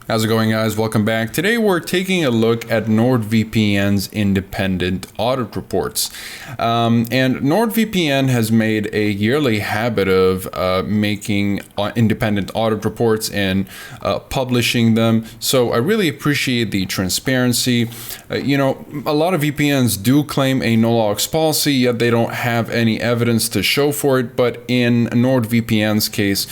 How's it going, guys? Welcome back. Today we're taking a look at NordVPN's independent audit reports. And NordVPN has made a yearly habit of making independent audit reports and publishing them. So I really appreciate the transparency. A lot of VPNs do claim a no-logs policy, yet they don't have any evidence to show for it. But in NordVPN's case,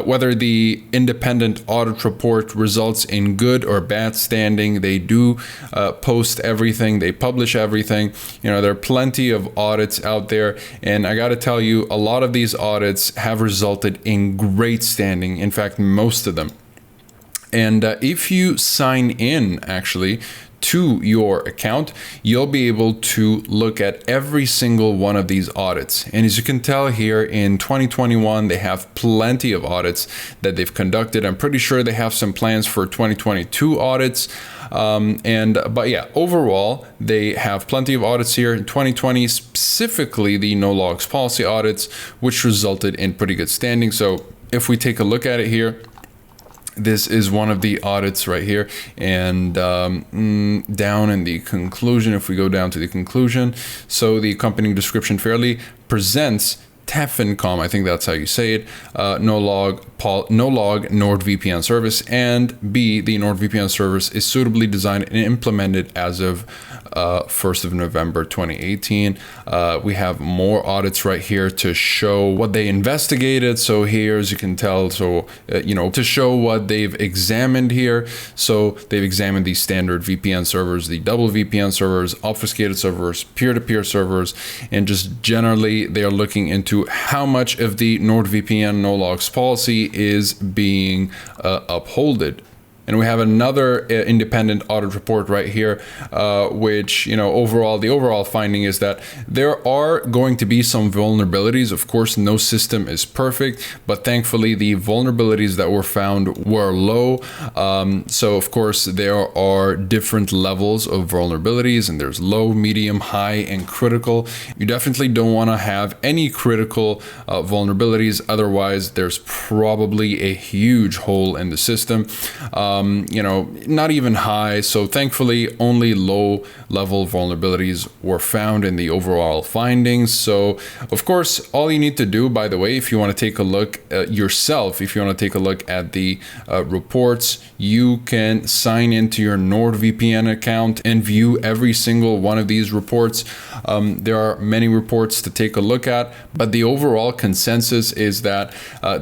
whether the independent audit report results in good or bad standing, they do post everything, they publish everything. There are plenty of audits out there, and I got to tell you, a lot of these audits have resulted in great standing. In fact, most of them. And if you sign in actually to your account, you'll be able to look at every single one of these audits. And as you can tell here, in 2021, they have plenty of audits that they've conducted. I'm pretty sure they have some plans for 2022 audits. But yeah, overall, they have plenty of audits here in 2020, specifically the no logs policy audits, which resulted in pretty good standing. So if we take a look at it here, this is one of the audits right here, and down in the conclusion, if we go down to the conclusion, so the accompanying description fairly presents Tefencom, I think that's how you say it, no log NordVPN service, and B, the NordVPN service is suitably designed and implemented as of 1st of November 2018. We have more audits right here to show what they investigated. So here, as you can tell, to show what they've examined here. So they've examined the standard VPN servers, the double VPN servers, obfuscated servers, peer-to-peer servers, and just generally they are looking into how much of the NordVPN no logs policy is being upholded. And we have another independent audit report right here, which, the overall finding is that there are going to be some vulnerabilities. Of course, no system is perfect, but thankfully the vulnerabilities that were found were low. So of course, there are different levels of vulnerabilities, and there's low, medium, high, and critical. You definitely don't want to have any critical vulnerabilities. Otherwise, there's probably a huge hole in the system. Not even high. So thankfully, only low level vulnerabilities were found in the overall findings. So of course, all you need to do, by the way, if you want to take a look yourself, if you want to take a look at the reports, you can sign into your NordVPN account and view every single one of these reports. There are many reports to take a look at, but the overall consensus is that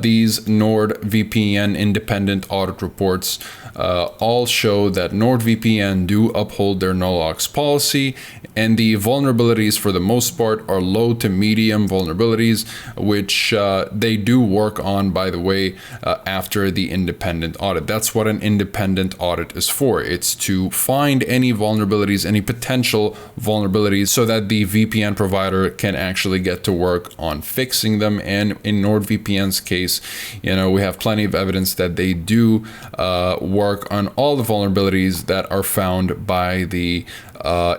these NordVPN independent audit reports all show that NordVPN do uphold their no logs policy, and the vulnerabilities for the most part are low to medium vulnerabilities, which they do work on, by the way, after the independent audit. That's what an independent audit is for. It's to find any vulnerabilities, any potential vulnerabilities, so that the VPN provider can actually get to work on fixing them. And in NordVPN's case, we have plenty of evidence that they do work on all the vulnerabilities that are found by the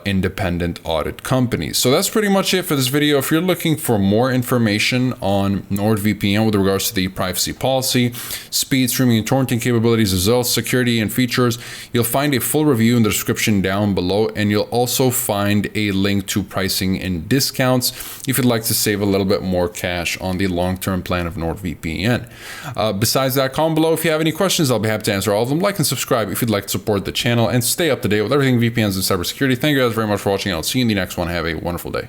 independent audit companies. So that's pretty much it for this video. If you're looking for more information on NordVPN with regards to the privacy policy, speed, streaming, and torrenting capabilities, as well as security and features, you'll find a full review in the description down below, and you'll also find a link to pricing and discounts if you'd like to save a little bit more cash on the long-term plan of NordVPN. Besides that, comment below if you have any questions. I'll be happy to answer all of them. Like and subscribe if you'd like to support the channel and stay up to date with everything VPNs and cybersecurity. Thank you guys very much for watching. I'll see you in the next one. Have a wonderful day.